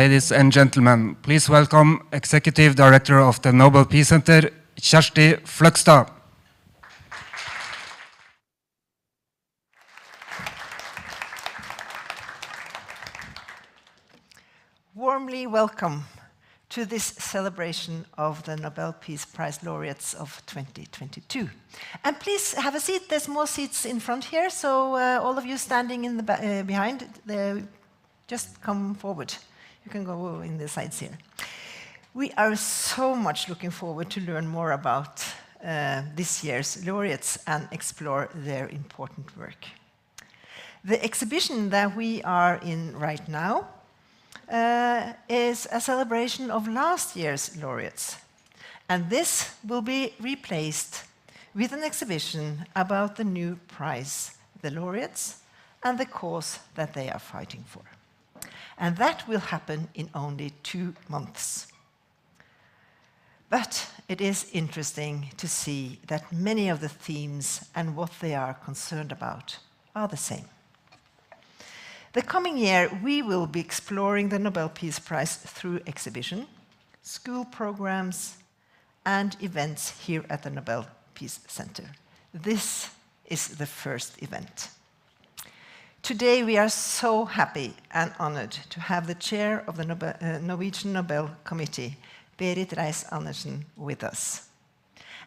ladies and gentlemen, please welcome Executive Director of the Nobel Peace Center, Kjersti Flagstaff. Warmly welcome to this celebration of the Nobel Peace Prize laureates of 2022. And please have a seat. There's more seats in front here, so all of you standing in the behind, just come forward. You can go in the sides here. We are so much looking forward to learn more about this year's laureates and explore their important work. The exhibition that we are in right now is a celebration of last year's laureates. And this will be replaced with an exhibition about the new prize, the laureates, and the cause that they are fighting for. And that will happen in only 2 months. But it is interesting to see that many of the themes and what they are concerned about are the same. The coming year, we will be exploring the Nobel Peace Prize through exhibition, school programs, and events here at the Nobel Peace Center. This is the first event. Today, we are so happy and honored to have the chair of the Norwegian Nobel Committee, Berit Reiss-Andersen, with us.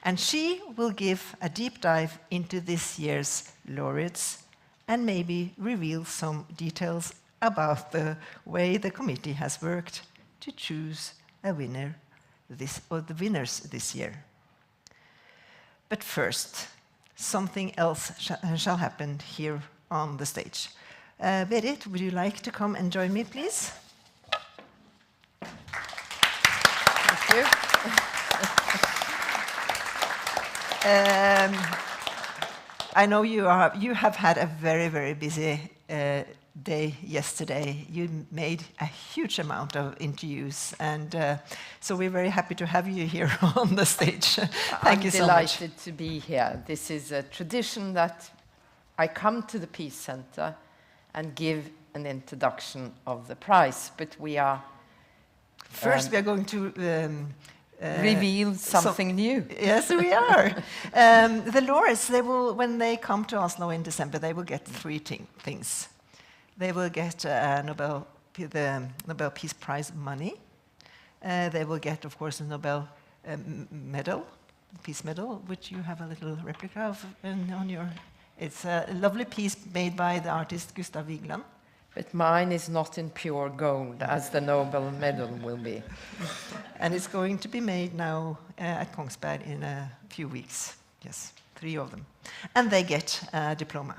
And she will give a deep dive into this year's laureates and maybe reveal some details about the way the committee has worked to choose a winner or the winners this year. But first, something else shall happen here on the stage. Berit, would you like to come and join me, please? Thank you. I know you have had a very, very busy day yesterday. You made a huge amount of interviews, and so we're very happy to have you here on the stage. Thank you so much. I'm delighted to be here. This is a tradition that I come to the Peace Center and give an introduction of the prize, but we are... First, we are going to... reveal something new. Yes, we are. The laureates, when they come to Oslo in December, they will get 3 things. They will get the Nobel Peace Prize money. They will get, of course, a Nobel medal, Peace Medal, which you have a little replica of on your... It's a lovely piece made by the artist Gustav Vigeland. But mine is not in pure gold, as the Nobel medal will be. And it's going to be made now at Kongsberg in a few weeks. Yes, 3 of them. And they get a diploma.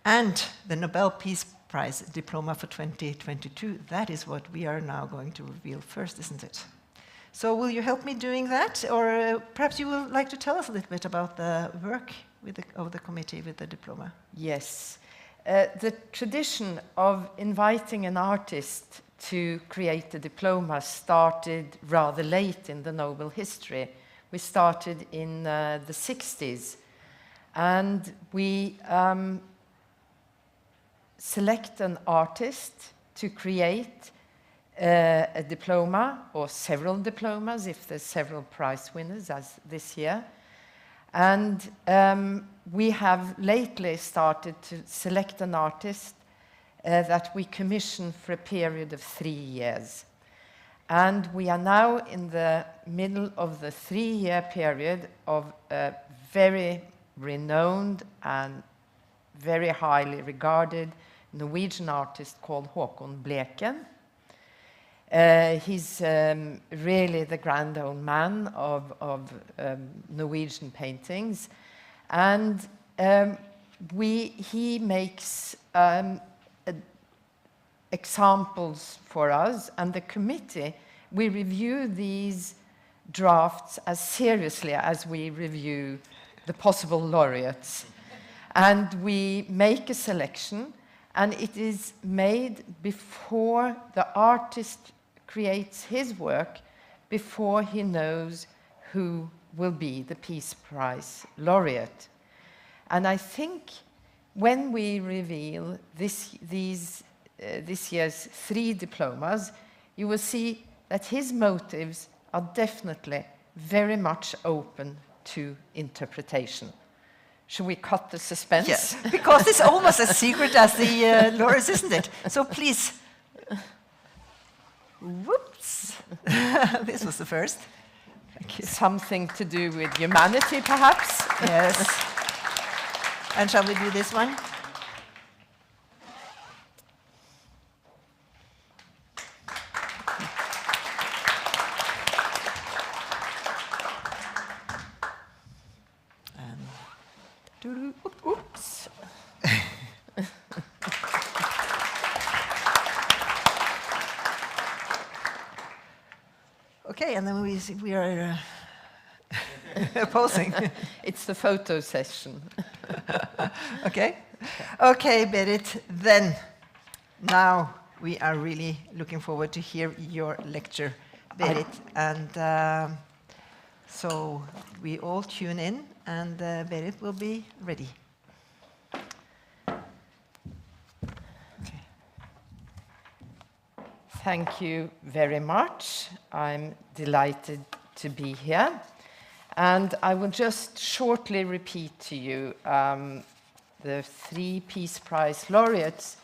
And the Nobel Peace Prize diploma for 2022, that is what we are now going to reveal first, isn't it? So will you help me doing that? Or perhaps you would like to tell us a little bit about the work of the committee with the diploma? Yes. The tradition of inviting an artist to create a diploma started rather late in the Nobel history. We started in the 60s, and we select an artist to create a diploma, or several diplomas if there's several prize winners, as this year. And we have lately started to select an artist that we commission for a period of 3 years. And we are now in the middle of the 3-year period of a very renowned and very highly regarded Norwegian artist called Håkon Bleken. He's really the grand old man of Norwegian paintings, and he makes examples for us, and the committee, we review these drafts as seriously as we review the possible laureates. And we make a selection, and it is made before the artist creates his work, before he knows who will be the Peace Prize laureate. And I think when we reveal this year's 3 diplomas, you will see that his motives are definitely very much open to interpretation. Should we cut the suspense? Yes, because it's almost as secret as the laureates, isn't it? So please. Whoops. This was the first. Thank you. Something to do with humanity, perhaps? Yes. And shall we do this one? Oops. Okay, and then we are posing. It's the photo session. Okay? Okay, Berit, then, now we are really looking forward to hear your lecture, Berit. And so we all tune in, and Berit will be ready. Okay. Thank you very much. I'm delighted to be here. And I will just shortly repeat to you the 3 Peace Prize laureates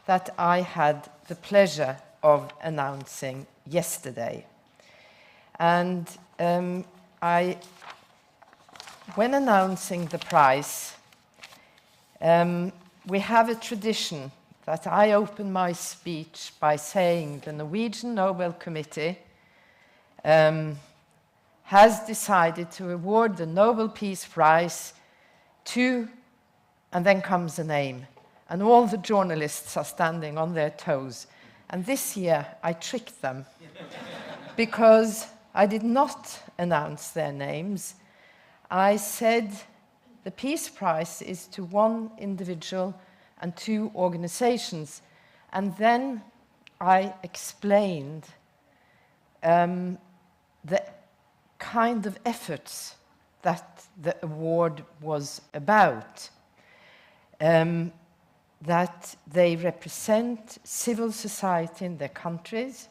that I had the pleasure of announcing yesterday. And when announcing the prize, we have a tradition that I open my speech by saying the Norwegian Nobel Committee has decided to award the Nobel Peace Prize to, and then comes a name, and all the journalists are standing on their toes. And this year I tricked them because I did not announce their names. I said the Peace Prize is to 1 individual and 2 organizations. And then I explained the kind of efforts that the award was about. That they represent civil society in their countries,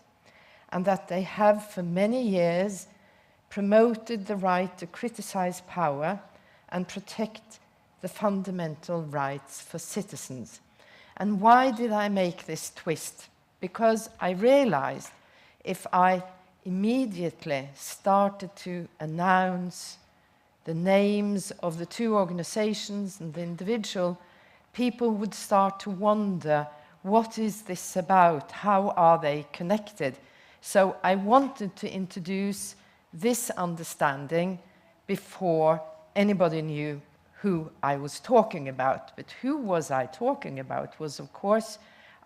and that they have for many years promoted the right to criticize power and protect the fundamental rights for citizens. And why did I make this twist? Because I realized if I immediately started to announce the names of the 2 organizations and the individual, people would start to wonder, what is this about? How are they connected? So I wanted to introduce this understanding before anybody knew who I was talking about. But who was I talking about was, of course,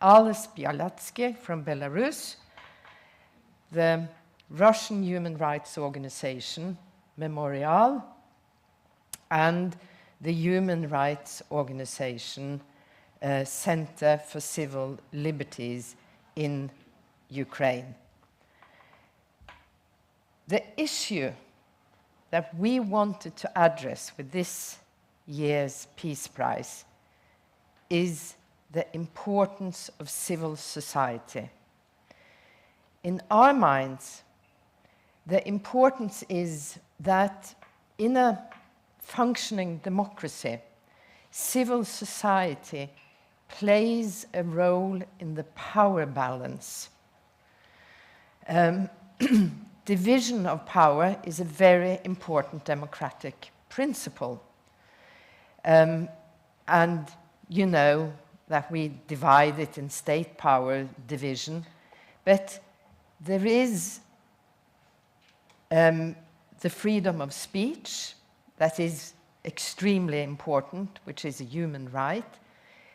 Ales Bialatsky from Belarus, the Russian human rights organization Memorial, and the human rights organization Center for Civil Liberties in Ukraine. The issue that we wanted to address with this year's Peace Prize is the importance of civil society. In our minds, the importance is that in a functioning democracy, civil society plays a role in the power balance. Division of power is a very important democratic principle. And you know that we divide it in state power division, but there is the freedom of speech that is extremely important, which is a human right,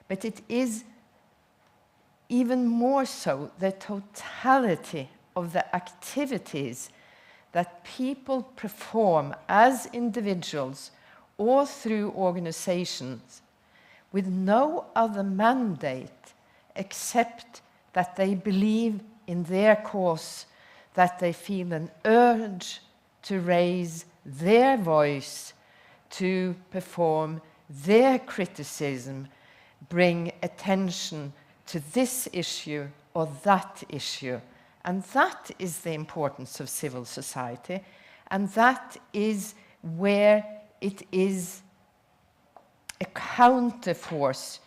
but it is even more so the totality of the activities that people perform as individuals or through organizations with no other mandate except that they believe in their cause, that they feel an urge to raise their voice, to perform their criticism, bring attention to this issue or that issue, And that is the importance of civil society, and that is where it is a counterforce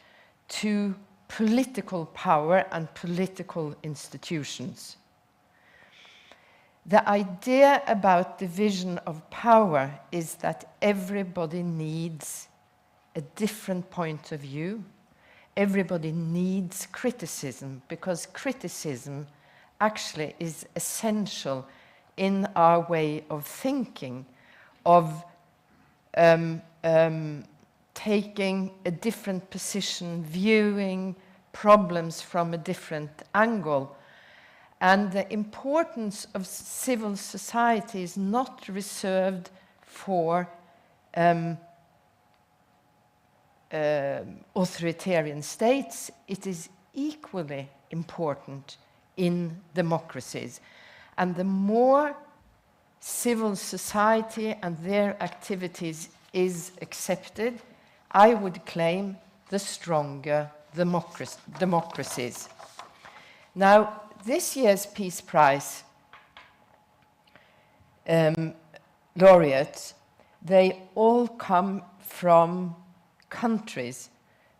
to political power and political institutions. The idea about division of power is that everybody needs a different point of view. Everybody needs criticism, because criticism actually is essential in our way of thinking, of taking a different position, viewing problems from a different angle. And the importance of civil society is not reserved for authoritarian states. It is equally important in democracies. And the more civil society and their activities is accepted, I would claim the stronger democracies. Now, this year's Peace Prize laureates, they all come from countries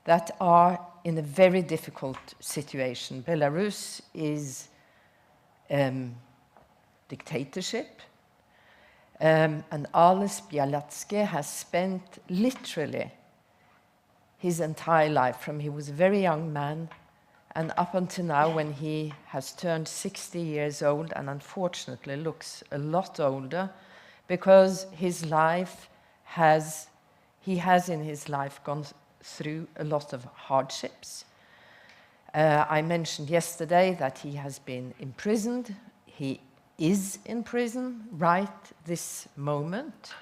that are in a very difficult situation. Belarus is dictatorship, and Ales Bialatsky has spent literally his entire life, from he was a very young man and up until now, when he has turned 60 years old and unfortunately looks a lot older, because his life he has in his life gone through a lot of hardships. I mentioned yesterday that he has been imprisoned. He is in prison right this moment.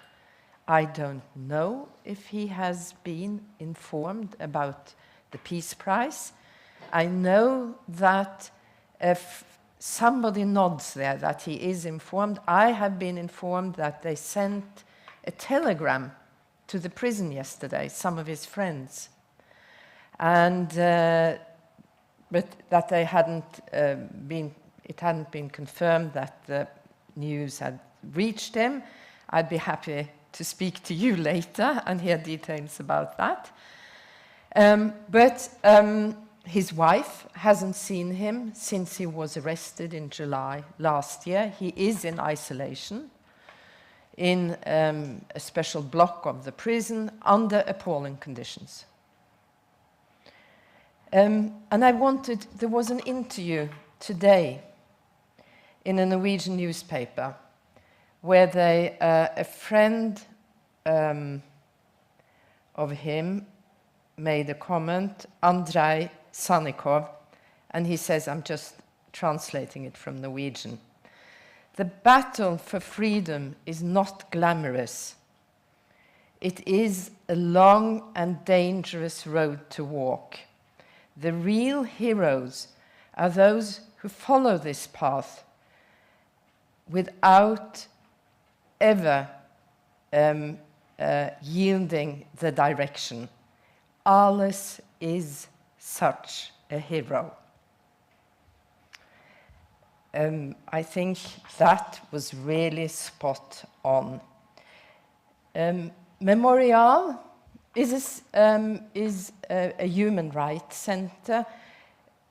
I don't know if he has been informed about the Peace Prize. I know that if somebody nods there that he is informed. I have been informed that they sent a telegram to the prison yesterday, some of his friends, and but that they hadn't it hadn't been confirmed that the news had reached him. I'd be happy to speak to you later and hear details about that. But his wife hasn't seen him since he was arrested in July last year. He is in isolation in a special block of the prison under appalling conditions. And there was an interview today in a Norwegian newspaper where a friend of him made a comment, Andrei Sannikov, and he says, I'm just translating it from Norwegian: the battle for freedom is not glamorous. It is a long and dangerous road to walk. The real heroes are those who follow this path without ever yielding the direction. Ales is such a hero. I think that was really spot on. Memorial is a human rights center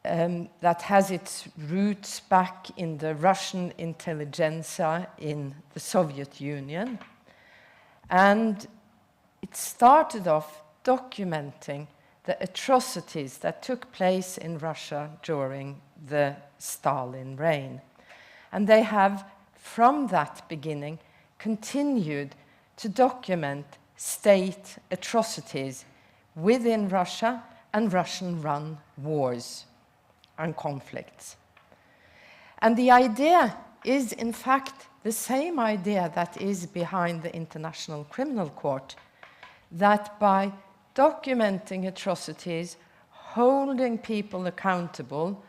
that has its roots back in the Russian intelligentsia in the Soviet Union. And it started off documenting the atrocities that took place in Russia during the Stalin reign. And they have, from that beginning, continued to document state atrocities within Russia and Russian-run wars and conflicts. And the idea is, in fact, the same idea that is behind the International Criminal Court, that by documenting atrocities, holding people accountable,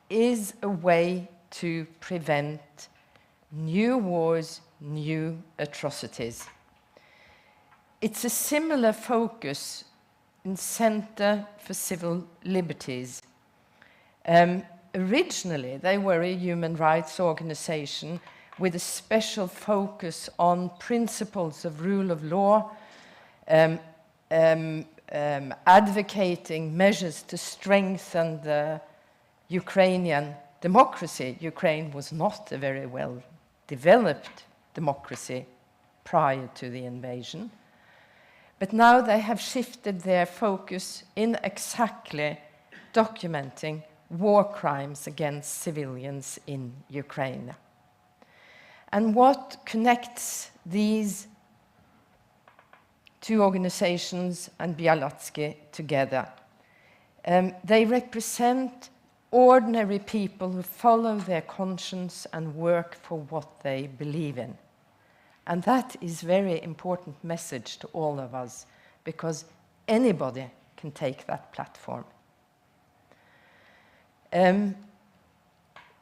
is a way to prevent new wars, new atrocities. It's a similar focus in Center for Civil Liberties. originally, they were a human rights organization with a special focus on principles of rule of law, advocating measures to strengthen the Ukrainian democracy. Ukraine was not a very well developed democracy prior to the invasion. But now they have shifted their focus in exactly documenting war crimes against civilians in Ukraine. And what connects these two organizations and Bialatsky together? They represent ordinary people who follow their conscience and work for what they believe in. And that is a very important message to all of us, because anybody can take that platform.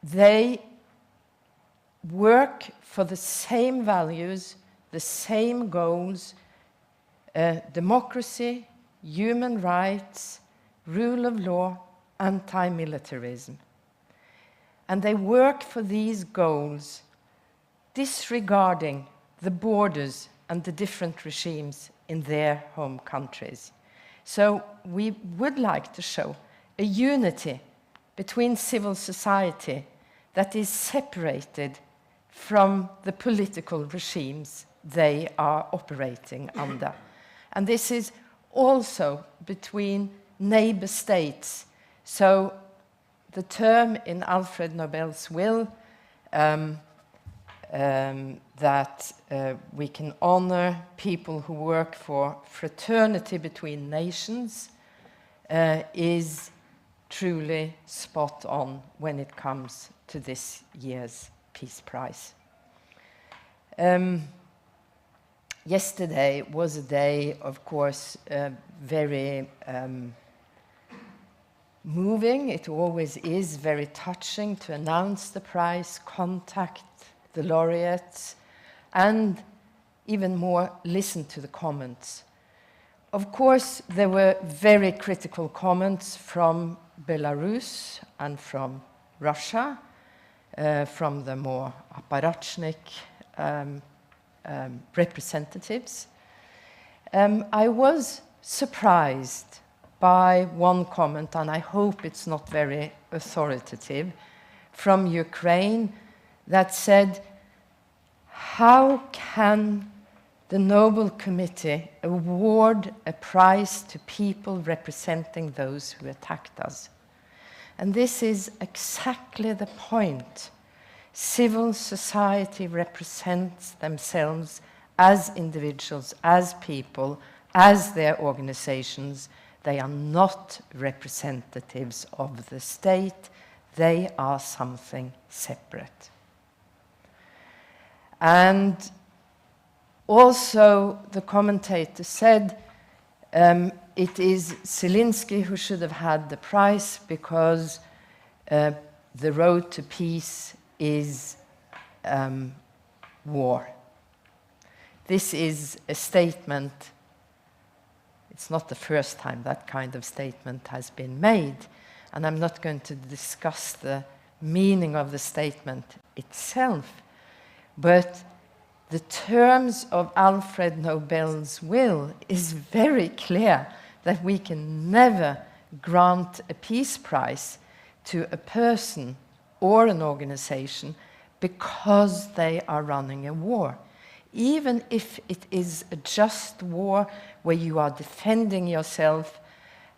They work for the same values, the same goals, democracy, human rights, rule of law, anti-militarism. And they work for these goals, disregarding the borders and the different regimes in their home countries. So we would like to show a unity between civil society that is separated from the political regimes they are operating under. And this is also between neighbor states. So the term in Alfred Nobel's will that we can honor people who work for fraternity between nations is truly spot on when it comes to this year's Peace Prize. Yesterday was a day, of course, very moving. It always is very touching to announce the prize, contact the laureates, and even more, listen to the comments. Of course, there were very critical comments from Belarus and from Russia, from the more apparatchik representatives. I was surprised by one comment, and I hope it's not very authoritative, from Ukraine that said, how can the Nobel Committee award a prize to people representing those who attacked us? And this is exactly the point. Civil society represents themselves as individuals, as people, as their organizations. They are not representatives of the state. They are something separate. And also the commentator said it is Zelensky who should have had the prize because the road to peace is war. This is a statement. It's not the first time that kind of statement has been made, and I'm not going to discuss the meaning of the statement itself, but the terms of Alfred Nobel's will is very clear that we can never grant a peace prize to a person or an organization because they are running a war. Even if it is a just war where you are defending yourself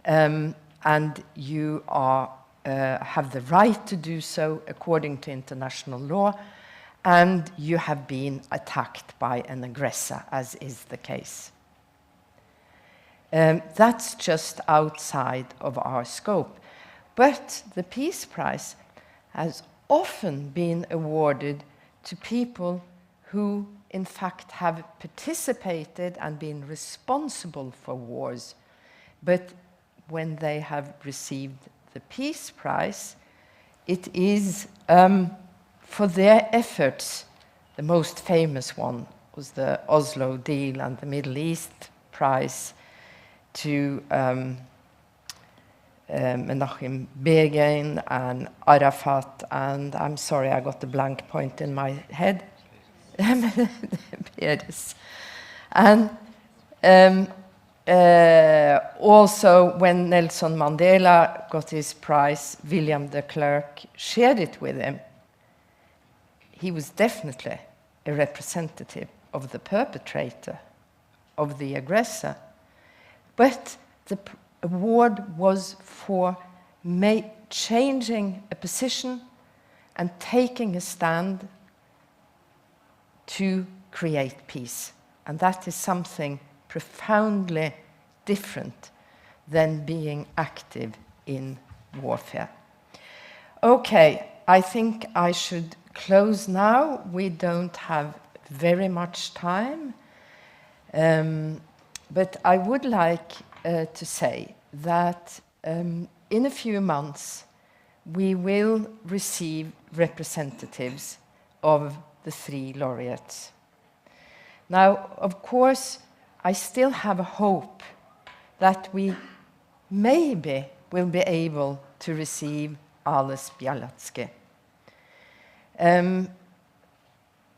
and you are, have the right to do so according to international law, and you have been attacked by an aggressor, as is the case. That's just outside of our scope. But the Peace Prize has often been awarded to people who, in fact, have participated and been responsible for wars. But when they have received the Peace Prize, it is for their efforts. The most famous one was the Oslo deal and the Middle East Prize to Menachem Begin and Arafat, and I'm sorry, I got the blank point in my head. Peres. And also, when Nelson Mandela got his prize, William de Klerk shared it with him. He was definitely a representative of the perpetrator, of the aggressor. But the award was for changing a position and taking a stand to create peace. And that is something profoundly different than being active in warfare. Okay, I think I should close now. We don't have very much time. But I would like to say that in a few months, we will receive representatives of the 3 laureates. Now, of course, I still have a hope that we maybe will be able to receive Ales Bialiatski. And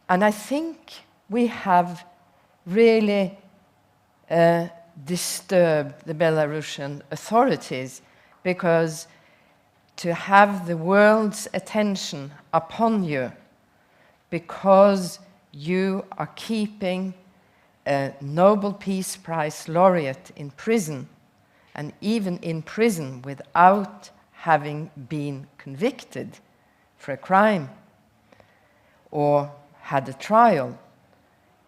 I think we have really disturbed the Belarusian authorities, because to have the world's attention upon you because you are keeping a Nobel Peace Prize laureate in prison, and even in prison without having been convicted for a crime or had a trial,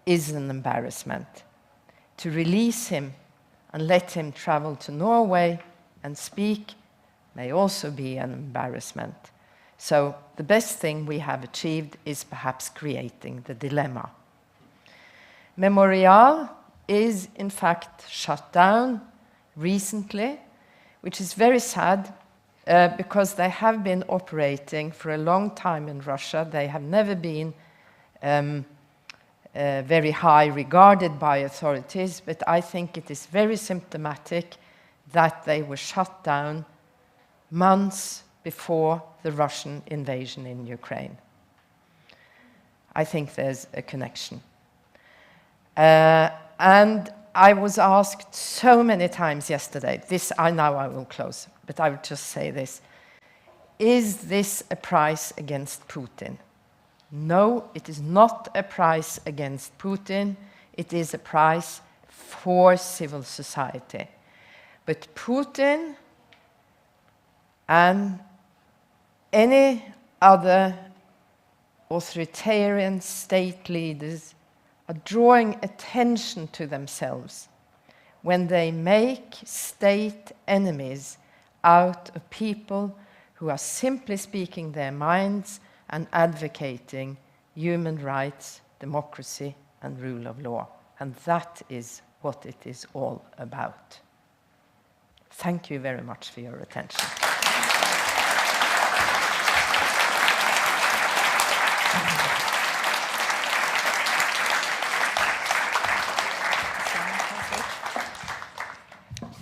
is an embarrassment. To release him and let him travel to Norway and speak may also be an embarrassment. So the best thing we have achieved is perhaps creating the dilemma. Memorial is in fact shut down recently, which is very sad because they have been operating for a long time in Russia. They have never been very high regarded by authorities, but I think it is very symptomatic that they were shut down months before the Russian invasion in Ukraine. I think there's a connection. And I was asked so many times yesterday, now I will close, but I would just say this. Is this a prize against Putin? No, it is not a prize against Putin. It is a prize for civil society. But Putin and any other authoritarian state leaders are drawing attention to themselves when they make state enemies out of people who are simply speaking their minds and advocating human rights, democracy, and rule of law. And that is what it is all about. Thank you very much for your attention.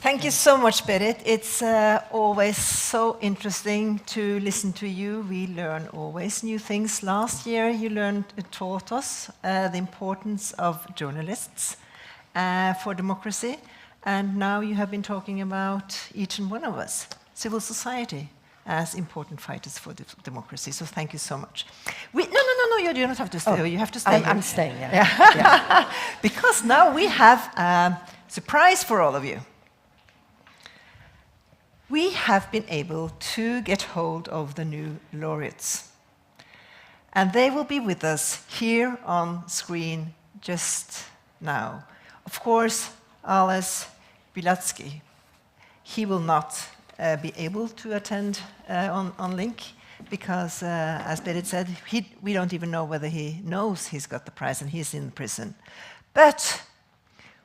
Thank you so much, Berit. It's always so interesting to listen to you. We learn always new things. Last year, you taught us the importance of journalists for democracy. And now you have been talking about each and one of us, civil society, as important fighters for democracy. So thank you so much. No, you do not have to stay. Oh, you have to stay. I'm staying, yeah. Yeah. Because now we have a surprise for all of you. We have been able to get hold of the new laureates. And they will be with us here on screen just now. Of course, Ales Bialiatski, he will not be able to attend on link because, as Berit said, we don't even know whether he knows he's got the prize and he's in prison. But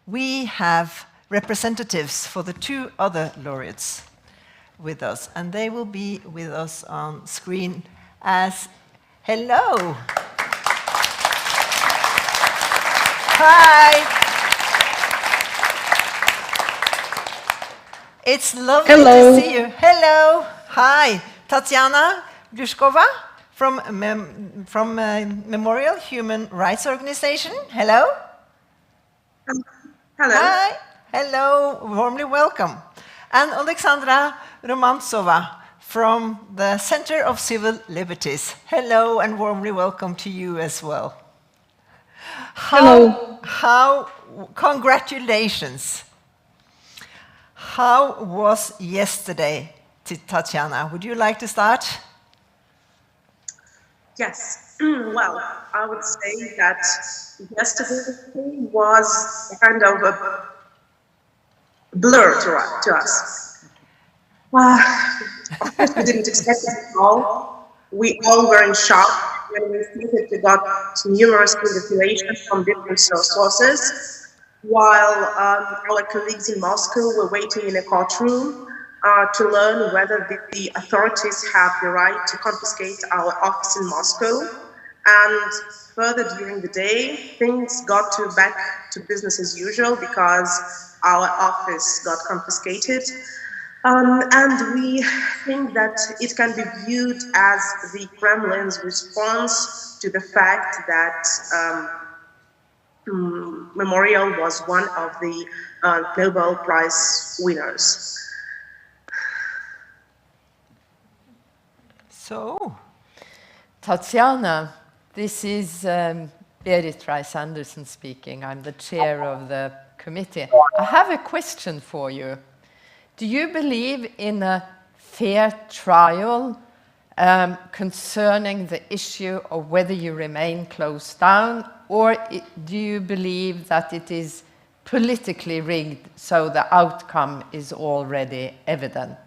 we have representatives for the 2 other laureates with us, and they will be with us on screen as hello. Hi. It's lovely Hello. to see you. Hello. Hi. Tatiana Blushkova from Memorial Human Rights Organization. Hello. Hello. Hi. Hello. Warmly welcome. And Alexandra Romantsova from the Center of Civil Liberties. Hello and warmly welcome to you as well. Hello. Congratulations. How was yesterday, Tatiana? Would you like to start? Yes. Well, I would say that yesterday was a kind of a blur to us. Of course, we didn't expect it at all. We all were in shock when we got numerous congratulations from different sources, while our colleagues in Moscow were waiting in a courtroom to learn whether the authorities have the right to confiscate our office in Moscow. And further during the day, things got back to business as usual because our office got confiscated. And we think that it can be viewed as the Kremlin's response to the fact that Memorial was one of the Nobel Prize winners. So, Tatiana, this is Berit Reiss-Andersen speaking. I'm the chair of the committee. I have a question for you. Do you believe in a fair trial concerning the issue of whether you remain closed down, or do you believe that it is politically rigged so the outcome is already evident?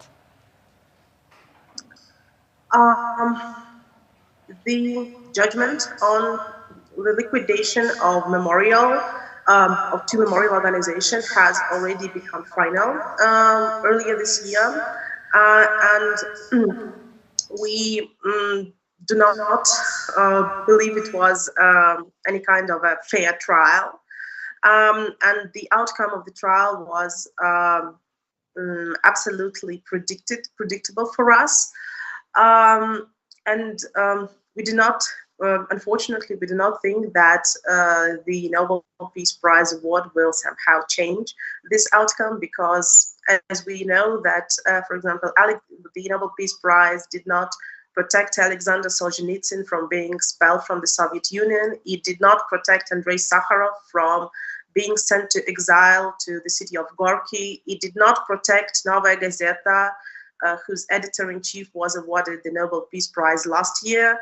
The judgment on the liquidation of Memorial, of two memorial organizations, has already become final earlier this year, and we do not believe it was any kind of a fair trial, and the outcome of the trial was absolutely predictable for us, and we do not. Unfortunately, we do not think that the Nobel Peace Prize award will somehow change this outcome, because, as we know, that, for example, the Nobel Peace Prize did not protect Alexander Solzhenitsyn from being expelled from the Soviet Union. It did not protect Andrei Sakharov from being sent to exile to the city of Gorky. It did not protect Novaya Gazeta, whose editor-in-chief was awarded the Nobel Peace Prize last year,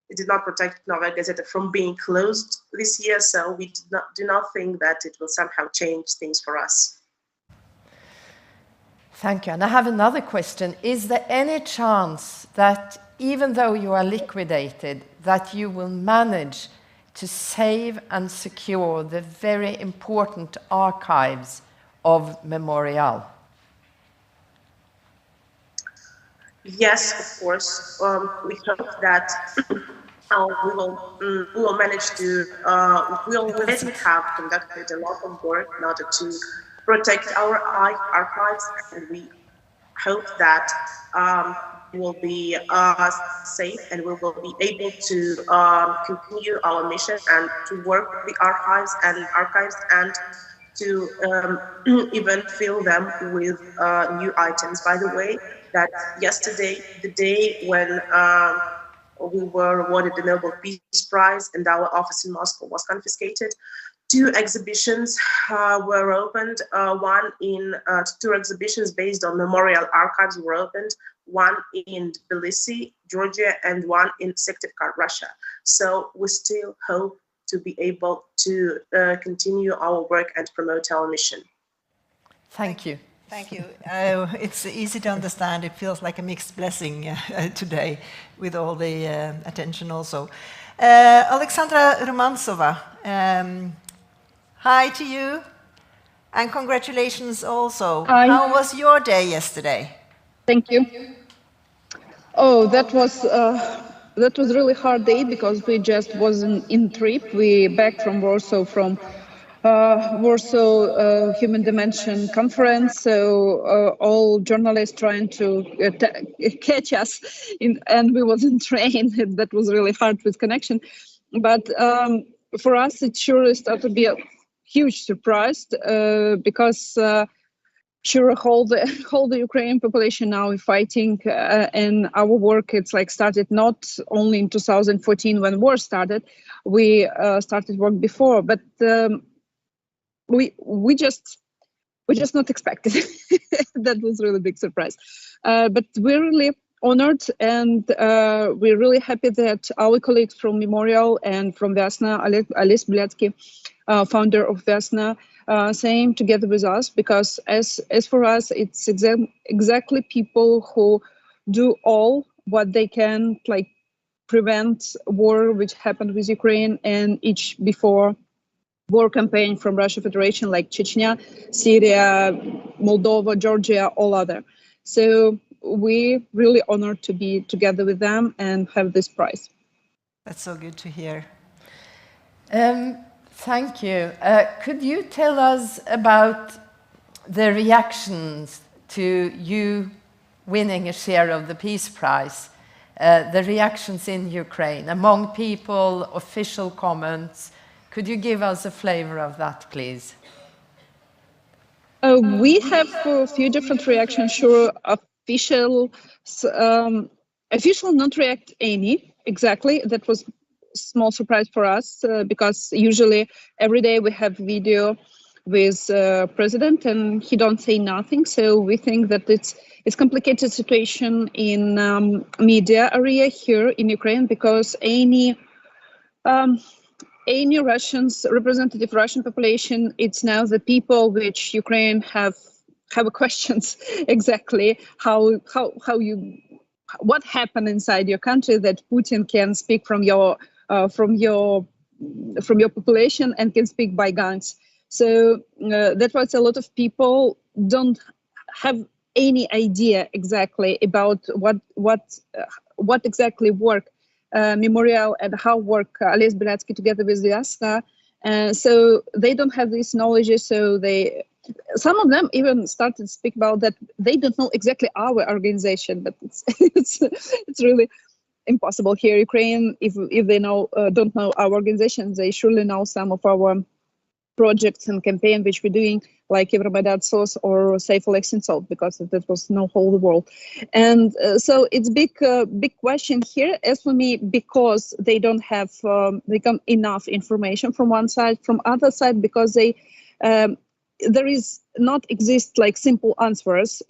it did not protect Novaya Gazeta from being closed this year, so we do not think that it will somehow change things for us. Thank you. And I have another question. Is there any chance that even though you are liquidated, that you will manage to save and secure the very important archives of Memorial? Yes, of course. We hope that we will manage to. We already have conducted a lot of work in order to protect our archives, and we hope that we will be safe and we will be able to continue our mission and to work with the archives and to even fill them with new items. By the way, that yesterday, the day when we were awarded the Nobel Peace Prize and our office in Moscow was confiscated, two exhibitions were opened. Two exhibitions based on memorial archives were opened, one in Tbilisi, Georgia, and one in Syktyvkar, Russia. So we still hope to be able to continue our work and promote our mission. Thank you. Thank you. It's easy to understand. It feels like a mixed blessing today with all the attention also. Alexandra Romantsova, hi to you, and congratulations also. Hi. How was your day yesterday? Thank you. Oh, that was really hard day because we just wasn't in trip. We back from Warsaw from Warsaw Human Dimension conference. So all journalists trying to catch us, and we was in train. That was really hard with connection. But for us, it sure started to be a huge surprise because sure whole the Ukrainian population now is fighting, and our work it's like started not only in 2014 when war started. We started work before, but we just not expected. That was really big surprise. But we're really honored, and we're really happy that our colleagues from Memorial and from Vesna, Ales Bieletsky, founder of Vesna, same together with us, because as for us, it's exactly people who do all what they can, like prevent war which happened with Ukraine and each before war campaign from Russia Federation, like Chechnya, Syria, Moldova, Georgia, all other. So we really honored to be together with them and have this prize. That's so good to hear. Thank you. Could you tell us about the reactions to you winning a share of the Peace Prize? The reactions in Ukraine, among people, official comments. Could you give us a flavor of that, please? We have a few different reactions. Sure, official not react any exactly. That was a small surprise for us because usually every day we have video with president and he don't say nothing. So we think that it's complicated situation in media area here in Ukraine because any Russians, representative Russian population, it's now the people which Ukraine have questions exactly what happened inside your country that Putin can speak from your population and can speak by guns. So that was a lot of people don't have any idea exactly about what exactly work Memorial and how work Ales Bieletsky together with Vyasna. So they don't have this knowledge. So some of them even started to speak about that they don't know exactly our organization, but it's really impossible here. Ukraine, if they don't know our organization, they surely know some of our projects and campaign which we're doing, like Euromaidan Sauce or Safe Election Salt, because that was no whole world. And so it's big question here, as for me, because they don't have enough information from one side, from other side, because there is not exist like simple answers.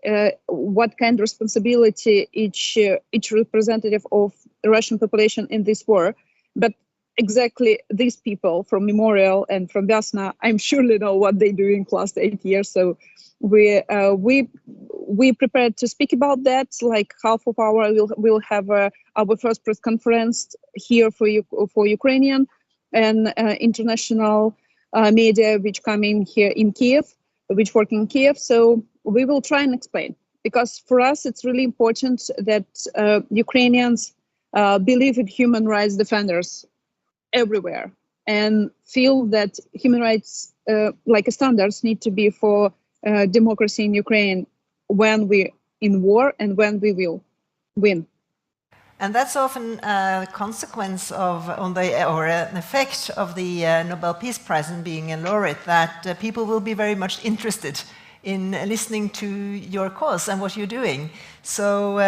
What kind of responsibility each representative of the Russian population in this war, but exactly these people from Memorial and from Vyasna, I'm surely know what they do in last 8 years. So we prepared to speak about that. Like half of our we'll have our first press conference here for Ukrainian and international media which come in here in Kiev, which work in Kiev. So we will try and explain, because for us it's really important that Ukrainians believe in human rights defenders everywhere and feel that human rights like standards need to be for democracy in Ukraine when we're in war and when we will win. And that's often a consequence of, or an effect of the Nobel Peace Prize and being a laureate, that people will be very much interested in listening to your cause and what you're doing. So,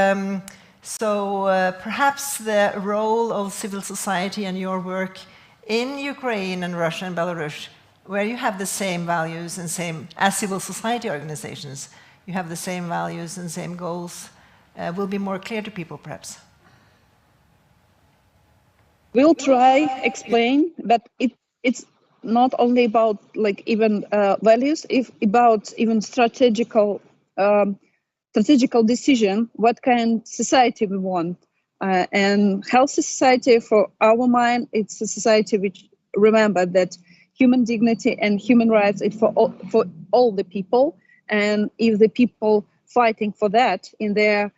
perhaps the role of civil society and your work in Ukraine and Russia and Belarus, where you have the same values and same, as civil society organizations, you have the same values and same goals, will be more clear to people, perhaps. We'll try explain, but it's not only about like even values, if about even strategical decision, what kind of society we want. And healthy society, for our mind, it's a society which remember that human dignity and human rights is for all the people. And if the people fighting for that in their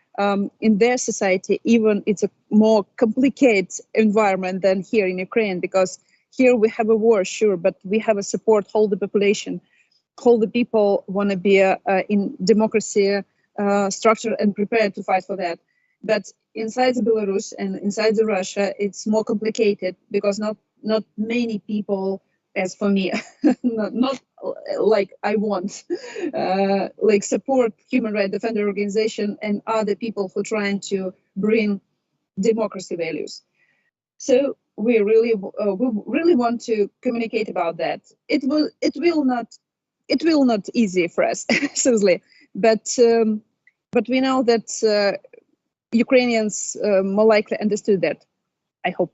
society, even it's a more complicated environment than here in Ukraine, because here we have a war, sure, but we have a support, whole the population, whole the people want to be in democracy structure and prepared to fight for that. But inside Belarus and inside Russia, it's more complicated because not many people, as for me, not like I want, like support human rights defender organization and other people who are trying to bring democracy values. So we really want to communicate about that. It will not easy for us, seriously, but we know that Ukrainians more likely understood that, I hope.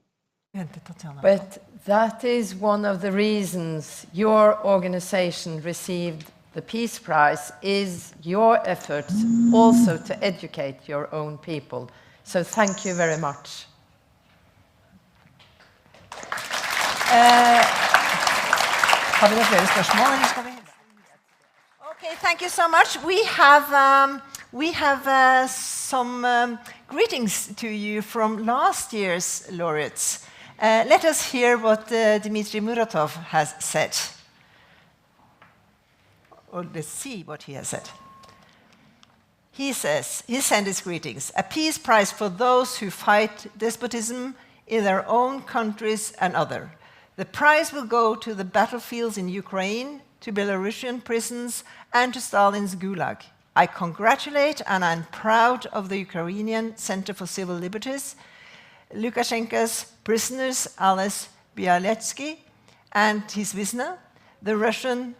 But that is one of the reasons your organization received the Peace Prize, is your efforts also to educate your own people. So thank you very much. Har vi noen flere spørsmål, eller skal vi? Okay, thank you so much. We have some greetings to you from last year's laureates. Let us hear what Dmitry Muratov has said. Or let's see what he has said. He says, he sent his greetings, a peace prize for those who fight despotism in their own countries and other. The prize will go to the battlefields in Ukraine, to Belarusian prisons, and to Stalin's gulag. I congratulate and I'm proud of the Ukrainian Center for Civil Liberties, Lukashenko's prisoners Ales Bialetsky and his Visna, the Russian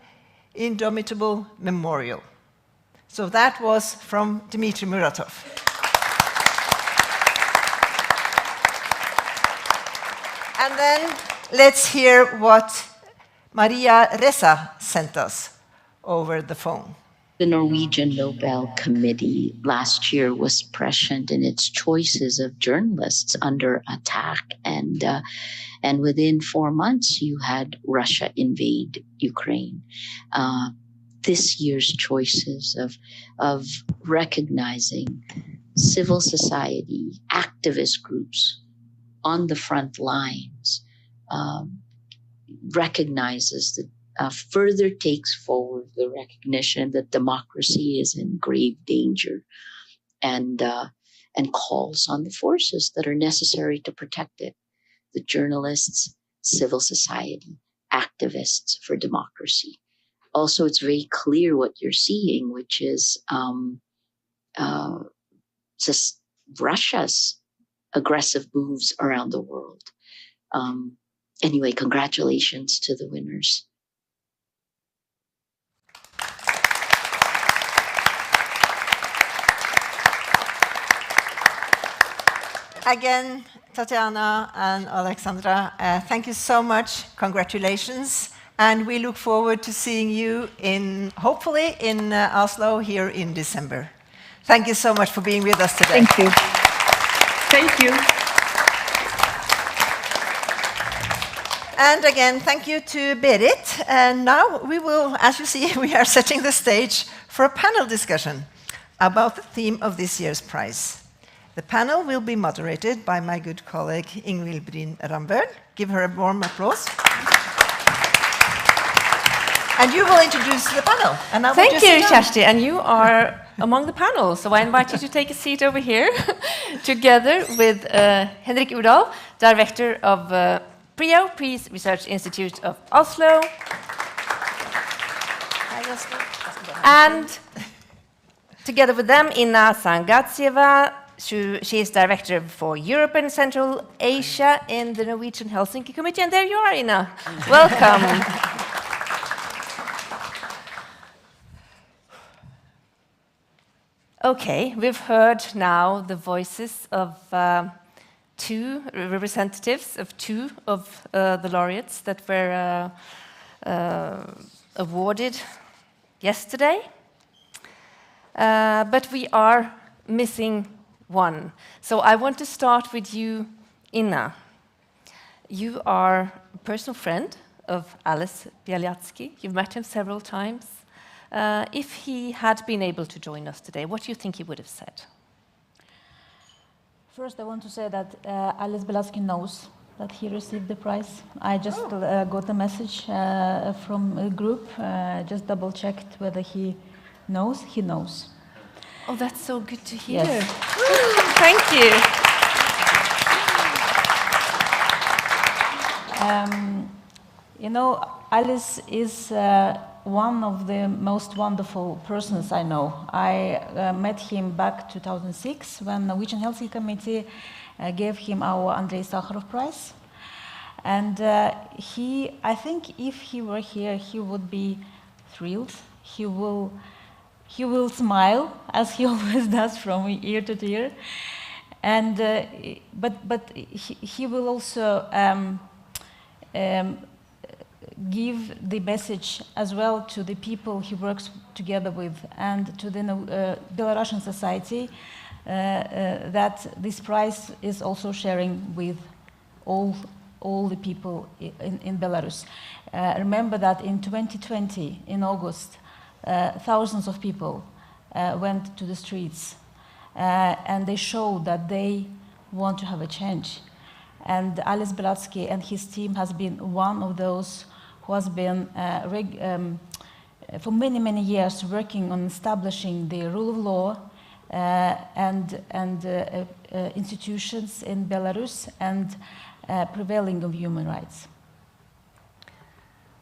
Indomitable Memorial. So that was from Dmitry Muratov. And then let's hear what Maria Ressa sent us over the phone. The Norwegian Nobel Committee last year was prescient in its choices of journalists under attack, and within 4 months you had Russia invade Ukraine. This year's choices of recognizing civil society, activist groups on the front lines, recognizes that further takes forward the recognition that democracy is in grave danger, and calls on the forces that are necessary to protect it: the journalists, civil society, activists for democracy. Also, it's very clear what you're seeing, which is just Russia's aggressive moves around the world. Anyway, congratulations to the winners. Again, Tatiana and Alexandra, thank you so much. Congratulations. And we look forward to seeing you hopefully in Oslo here in December. Thank you so much for being with us today. Thank you. Thank you. And again, thank you to Berit. And now we will, as you see, we are setting the stage for a panel discussion about the theme of this year's prize. The panel will be moderated by my good colleague Ingvild Bryn Rambøll. Give her a warm applause. And you will introduce the panel. And now Thank you, Kjersti. And you are among the panel, so I invite you to take a seat over here, together with Henrik Urdal, Director of PRIO, Peace Research Institute of Oslo. And together with them, Inna Sangatsieva. She is Director for Europe and Central Asia in the Norwegian Helsinki Committee. And there you are, Inna. Welcome. Okay, we've heard now the voices of two representatives of two of the laureates that were awarded yesterday. But we are missing one. So I want to start with you, Inna. You are a personal friend of Ales Bialetsky. You've met him several times. If he had been able to join us today, what do you think he would have said? First, I want to say that Ales Bialetsky knows that he received the prize. I just got a message from a group, just double-checked whether he knows. He knows. Oh, that's so good to hear. Yes. Thank you. You know, Alice is one of the most wonderful persons I know. I met him back 2006 when the Norwegian Helsinki Committee gave him our Andrei Sakharov Prize. And I think if he were here, he would be thrilled. He will smile, as he always does from ear to ear. And, but he will also give the message as well to the people he works together with and to the Belarusian society that this prize is also sharing with all the people in Belarus. Remember that in 2020, in August, thousands of people went to the streets and they showed that they want to have a change. And Ales Bialiatski and his team has been one of those who has been for many, many years working on establishing the rule of law and institutions in Belarus and prevailing of human rights.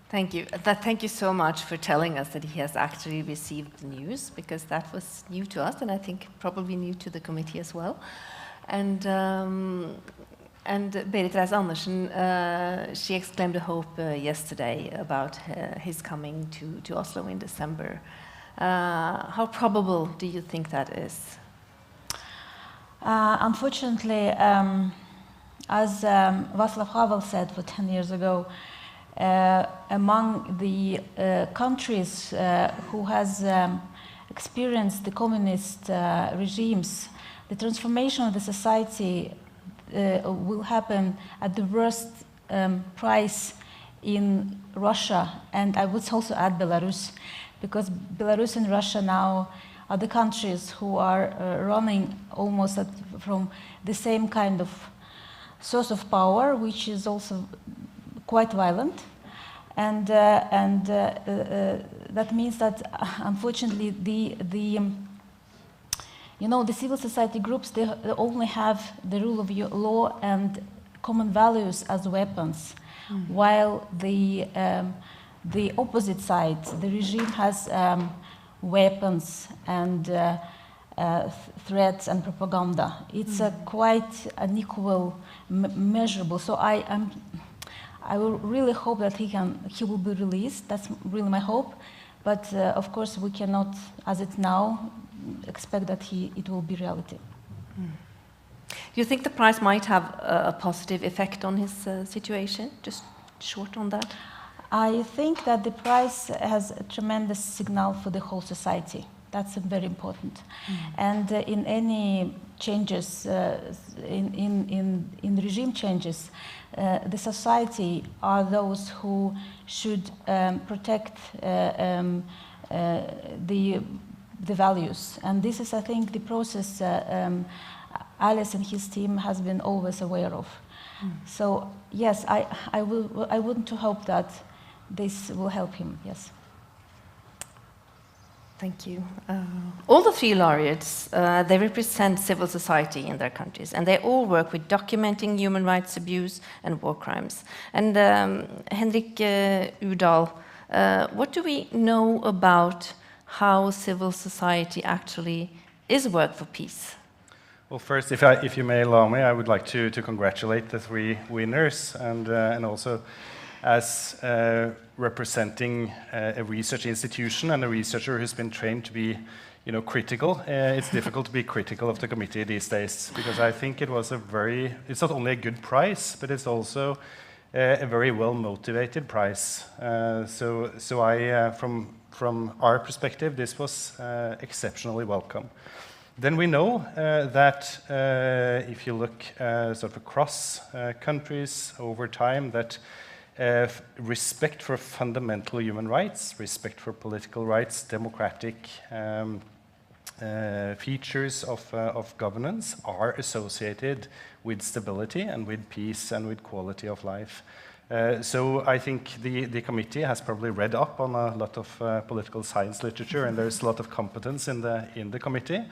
Thank you. Thank you so much for telling us that he has actually received the news, because that was new to us, and I think probably new to the committee as well. And Berit Reiss-Andersen, she exclaimed a hope yesterday about his coming to Oslo in December. How probable do you think that is? Unfortunately, as Václav Havel said 10 years ago, among the countries who has experienced the communist regimes, the transformation of the society will happen at the worst price in Russia, and I would also add Belarus, because Belarus and Russia now are the countries who are running almost from the same kind of source of power, which is also quite violent, and that means that unfortunately the civil society groups, they only have the rule of law and common values as weapons, while the opposite side, the regime, has weapons and threats and propaganda. It's quite unequal, measurable. So I will really hope that he will be released. That's really my hope. But of course, we cannot, as it's now, expect that it will be reality. Do you think the prize might have a positive effect on his situation? Just short on that. I think that the prize has a tremendous signal for the whole society. That's very important. And in any changes, in regime changes, the society are those who should protect the values. And this is, I think, the process Alice and his team has been always aware of. So yes, I want to hope that this will help him, yes. Thank you. All the three laureates, they represent civil society in their countries, and they all work with documenting human rights abuse and war crimes. And Henrik Udal, what do we know about how civil society actually is work for peace? Well, first, if you may allow me, I would like to congratulate the three winners, and also as representing a research institution and a researcher who's been trained to be, critical. It's difficult to be critical of the committee these days, because I think it was it's not only a good prize, but it's also a very well-motivated prize. So from our perspective, this was exceptionally welcome. Then we know that if you look sort of across countries over time, that respect for fundamental human rights, respect for political rights, democratic features of governance are associated with stability and with peace and with quality of life. So I think the committee has probably read up on a lot of political science literature, and there's a lot of competence in the committee.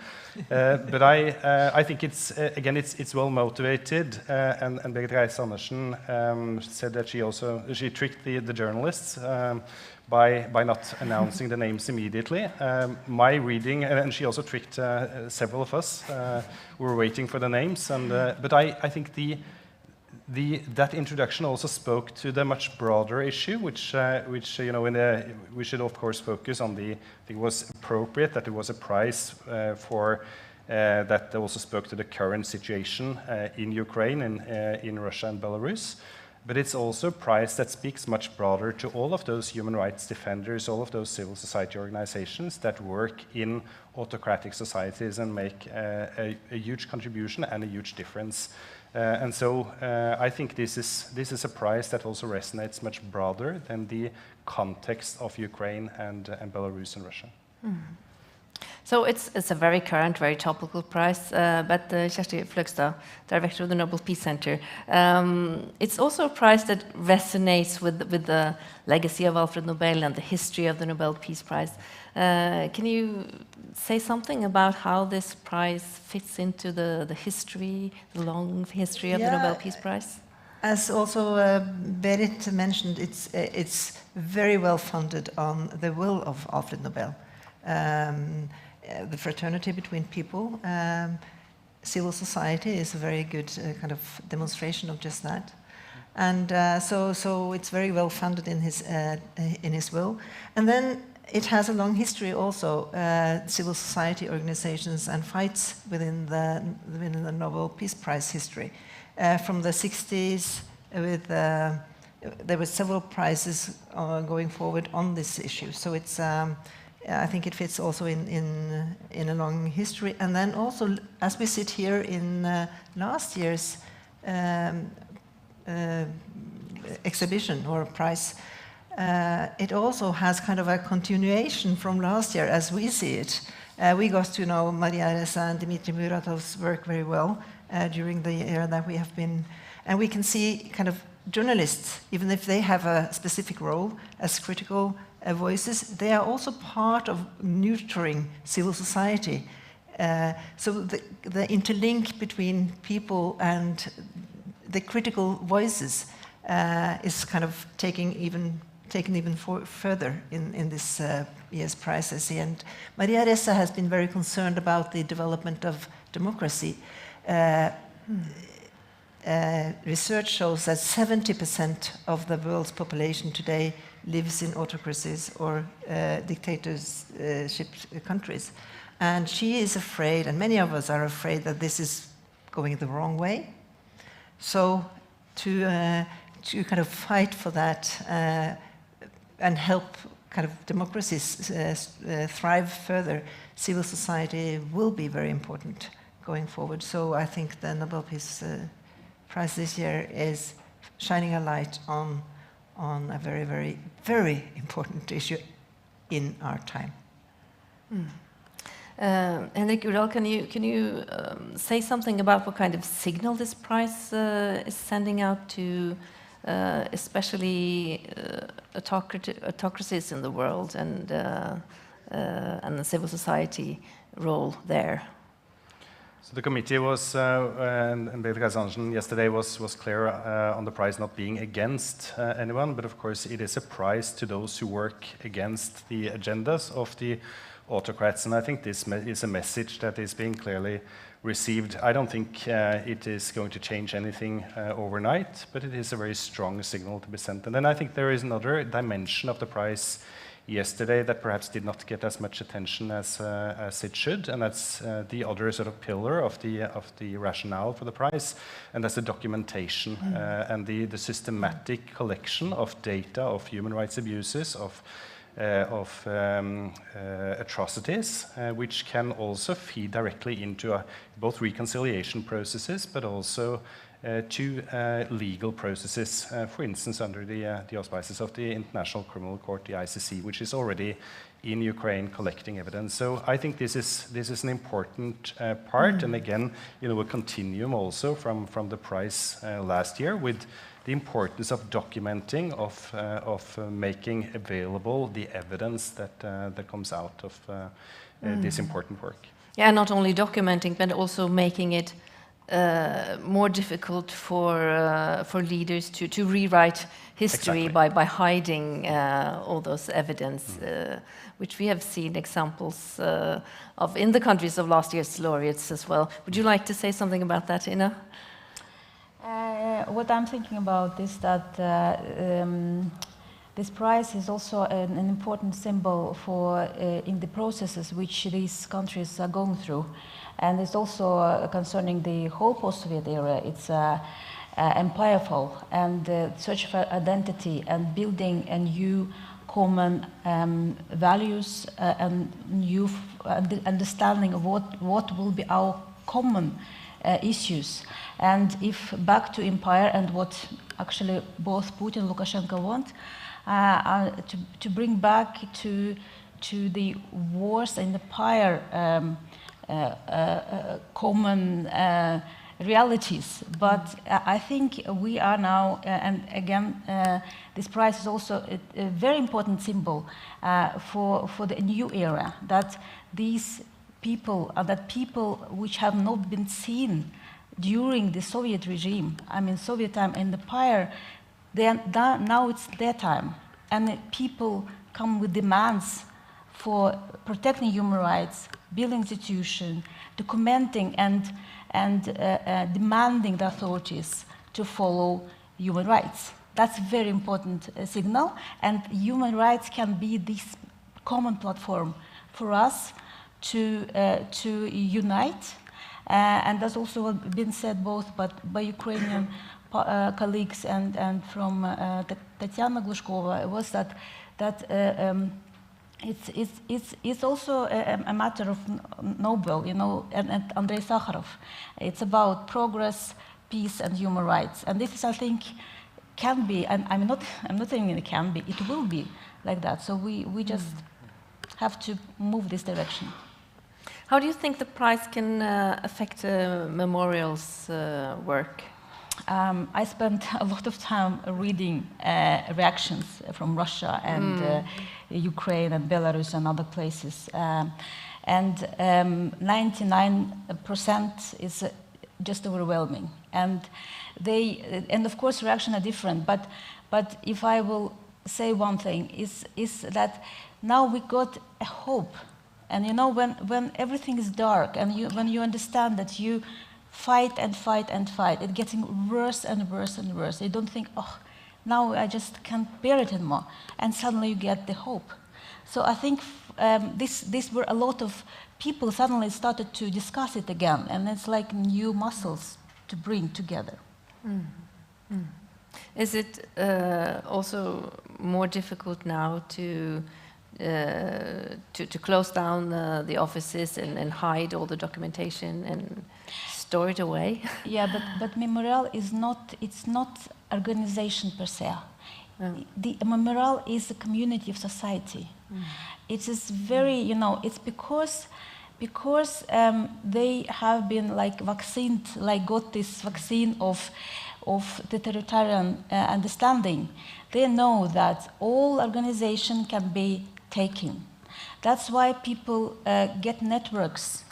But I think it's well motivated. And Berit Reiss-Andersen said that she tricked the journalists by not announcing the names immediately. My reading, and she also tricked several of us who were waiting for the names. But I think that introduction also spoke to the much broader issue, which you know, we should of course focus on I think it was appropriate that it was a prize for that also spoke to the current situation in Ukraine and in Russia and Belarus. But it's also a prize that speaks much broader to all of those human rights defenders, all of those civil society organizations that work in autocratic societies and make a huge contribution and a huge difference. And so I think this is a prize that also resonates much broader than the context of Ukraine and Belarus and Russia. Mm. So it's a very current, very topical prize, but Kjersti Flagstaff, director of the Nobel Peace Center, it's also a prize that resonates with the legacy of Alfred Nobel and the history of the Nobel Peace Prize. Can you say something about how this prize fits into the history, the long history of the Nobel Peace Prize? As also Berit mentioned, it's very well funded on the will of Alfred Nobel. The fraternity between people, civil society is a very good kind of demonstration of just that. And so it's very well funded in his will. And then it has a long history also, civil society organizations and fights within the Nobel Peace Prize history. From the 60s, there were several prizes going forward on this issue. So it's, I think it fits also in a long history. And then also, as we sit here in last year's exhibition or prize, it also has kind of a continuation from last year as we see it. We got to know Maria Ressa and Dmitry Muratov's work very well during the year that we have been, and we can see kind of journalists, even if they have a specific role as critical voices, they are also part of nurturing civil society. So the interlink between people and the critical voices is kind of taken even further in this year's prize, I see. And Maria Ressa has been very concerned about the development of democracy. Research shows that 70% of the world's population today lives in autocracies or dictatorship countries. And she is afraid, and many of us are afraid, that this is going the wrong way. So to kind of fight for that and help kind of democracies thrive further, civil society will be very important going forward. So I think the Nobel Peace Prize this year is shining a light on a very, very, very important issue in our time. Henrik Udal, can you say something about what kind of signal this prize is sending out to especially autocracies in the world and the civil society role there? So the committee was, and Berit Reiss-Andersen yesterday was clear on the prize not being against anyone, but of course it is a prize to those who work against the agendas of the autocrats, and I think this is a message that is being clearly received. I don't think it is going to change anything overnight, but it is a very strong signal to be sent. And then I think there is another dimension of the prize yesterday that perhaps did not get as much attention as it should, and that's the other sort of pillar of the rationale for the prize, and that's the documentation and the systematic collection of data of human rights abuses, of atrocities, which can also feed directly into both reconciliation processes, but also to legal processes, for instance, under the auspices of the International Criminal Court, the ICC, which is already in Ukraine collecting evidence. So I think this is an important part, and again, a continuum also from the prize last year, with the importance of documenting, of making available the evidence that comes out of this important work. Yeah, not only documenting, but also making it more difficult for leaders to rewrite history by hiding all those evidence, which we have seen examples of in the countries of last year's laureates as well. Would you like to say something about that, Ina? What I'm thinking about is that this prize is also an important symbol for in the processes which these countries are going through, and it's also concerning the whole post-Soviet era. It's empireful and search for identity and building a new common values and new understanding of what will be our common issues. And if back to empire and what actually both Putin and Lukashenko want, to bring back to the wars and empire common realities. But I think we are now, and again, this prize is also a very important symbol for the new era, that these people are that people which have not been seen during the Soviet regime, I mean Soviet time and empire, now it's their time. And people come with demands for protecting human rights, building institutions, documenting and demanding the authorities to follow human rights. That's a very important signal, and human rights can be this common platform for us to unite. And that's also been said both by Ukrainian colleagues and from Tatiana Glushkova, was that it's also a matter of Nobel, and Andrei Sakharov. It's about progress, peace, and human rights. And this is, I think, can be, and I'm not saying it can be, it will be like that. So we just have to move this direction. How do you think the prize can affect Memorial's work? I spent a lot of time reading reactions from Russia and Ukraine and Belarus and other places. And 99% is just overwhelming. And of course, reactions are different. But if I will say one thing, is that now we got a hope. And when everything is dark, and when you understand that you fight and fight and fight, it's getting worse and worse and worse. You don't think, oh, now I just can't bear it anymore. And suddenly you get the hope. So I think this were a lot of people suddenly started to discuss it again. And it's like new muscles to bring together. Is it also more difficult now to close down the offices and hide all the documentation and store it away? Yeah, but Memorial is not organization per se. The Memorial is a community of society. It is very, it's because they have been like vaccinated, like got this vaccine of the totalitarian understanding. They know that all organization can be taken. That's why people get networks,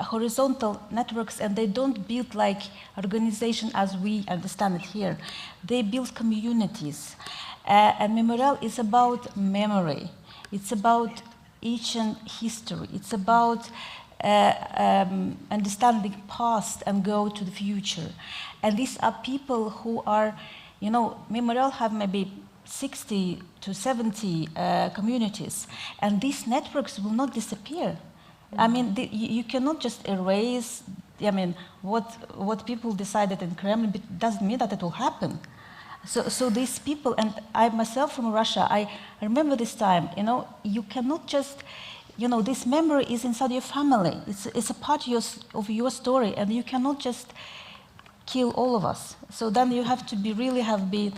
horizontal networks, and they don't build like organization as we understand it here. They build communities. And Memorial is about memory. It's about ancient history. It's about understanding past and go to the future. And these are people who are, Memorial have maybe 60 to 70 communities, and these networks will not disappear. I mean, you cannot just erase. I mean, what people decided in Kremlin doesn't mean that it will happen. So these people, and I myself from Russia, I remember this time. You cannot just, this memory is inside your family. It's a part of your story, and you cannot just kill all of us. So then you have to really have been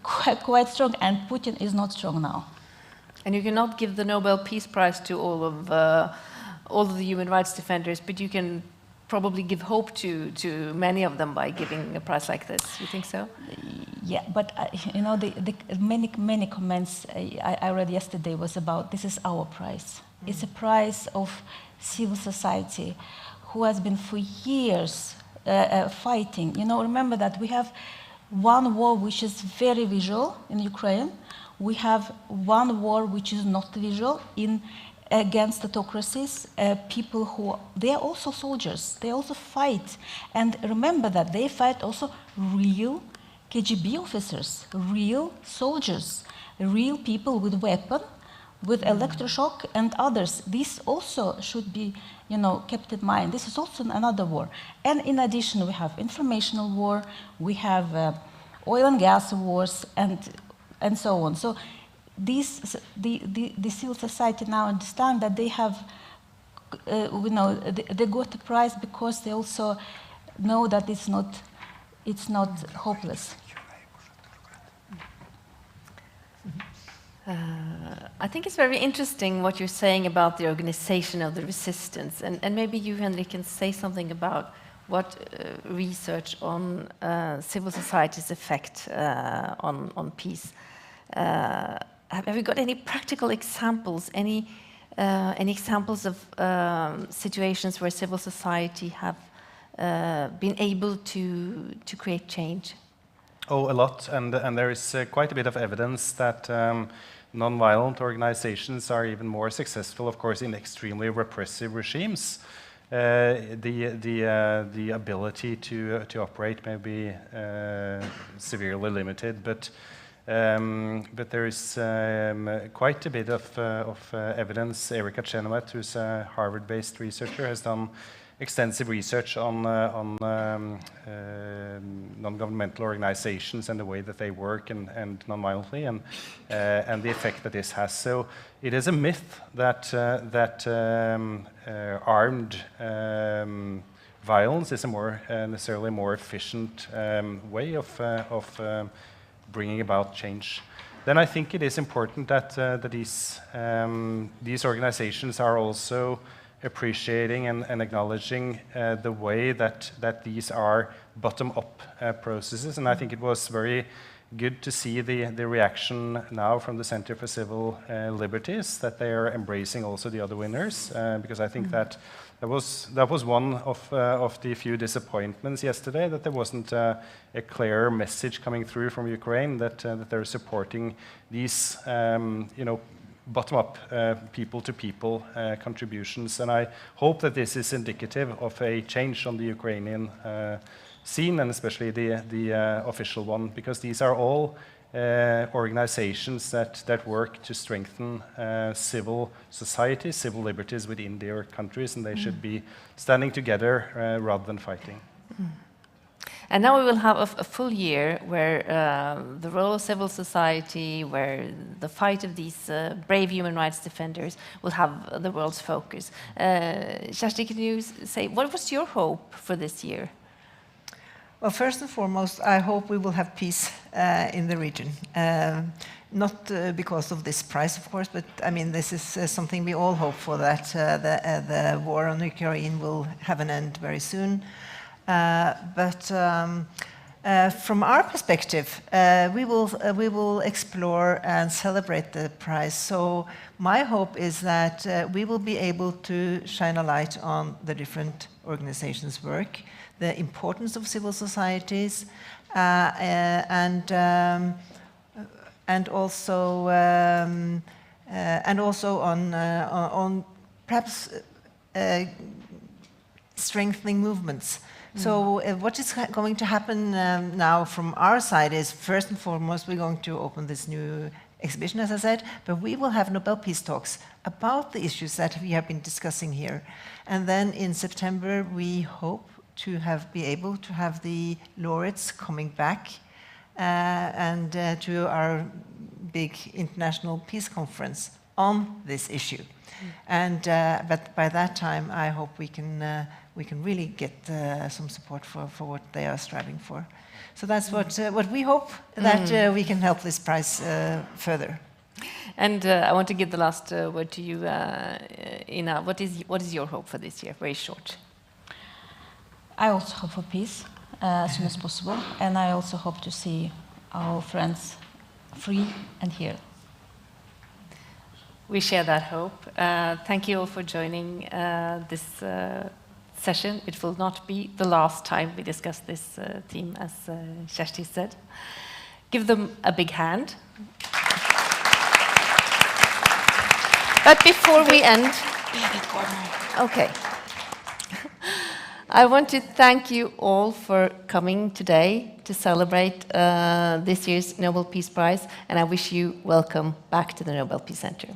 quite strong, and Putin is not strong now. And you cannot give the Nobel Peace Prize to all of the human rights defenders, but you can probably give hope to many of them by giving a prize like this. You think so? Yeah, but you know, the many comments I read yesterday was about this is our prize. It's a prize of civil society who has been for years fighting. You know, remember that we have one war which is very visual in Ukraine. We have one war which is not visual against autocracies, people who, they are also soldiers, they also fight. And remember that they fight also real KGB officers, real soldiers, real people with weapon, with electroshock and others. This also should be, you know, kept in mind. This is also another war. And in addition, we have informational war, we have oil and gas wars, and so on. So the civil society now understand that they have, you know, they got the prize because they also know that it's not hopeless. I think it's very interesting what you're saying about the organization of the resistance, and maybe you, Henrik, can say something about what research on civil society's effect on peace. Have you got any practical examples, any examples of situations where civil society have been able to create change? Oh, a lot, and there is quite a bit of evidence that non-violent organizations are even more successful, of course, in extremely repressive regimes. The ability to operate may be severely limited, but there is quite a bit of evidence. Erika Chenoweth, who's a Harvard-based researcher, has done extensive research on non-governmental organizations and the way that they work and non-violently, and the effect that this has. So it is a myth that armed violence is a necessarily more efficient way of bringing about change. Then I think it is important that these organizations are also appreciating and acknowledging the way that these are bottom-up processes. And I think it was very good to see the reaction now from the Center for Civil Liberties, that they are embracing also the other winners, because I think that was one of the few disappointments yesterday, that there wasn't a clear message coming through from Ukraine that they're supporting these bottom-up, people-to-people contributions. And I hope that this is indicative of a change on the Ukrainian scene, and especially the official one, because these are all organizations that work to strengthen civil society, civil liberties within their countries, and they should be standing together rather than fighting. And now we will have a full year where the role of civil society, where the fight of these brave human rights defenders will have the world's focus. Kjersti, can you say, what was your hope for this year? Well, first and foremost, I hope we will have peace in the region. Not because of this prize, of course, but I mean, this is something we all hope for, that the war on Ukraine will have an end very soon. But from our perspective, we will explore and celebrate the prize. So my hope is that we will be able to shine a light on the different organizations' work, the importance of civil societies, and also on perhaps strengthening movements. So what is going to happen now from our side is, first and foremost, we're going to open this new exhibition, as I said, but we will have Nobel Peace Talks about the issues that we have been discussing here. And then in September, we hope to be able to have the laureates coming back and to our big international peace conference on this issue. And but by that time, I hope we can really get some support for what they are striving for. So that's what we hope, that we can help this prize further. And I want to give the last word to you, Ina. What is your hope for this year? Very short. I also hope for peace as soon as possible, and I also hope to see our friends free and here. We share that hope. Thank you all for joining this session. It will not be the last time we discuss this theme, as Kjersti said. Give them a big hand. But before we end, okay. I want to thank you all for coming today to celebrate this year's Nobel Peace Prize, and I wish you welcome back to the Nobel Peace Center.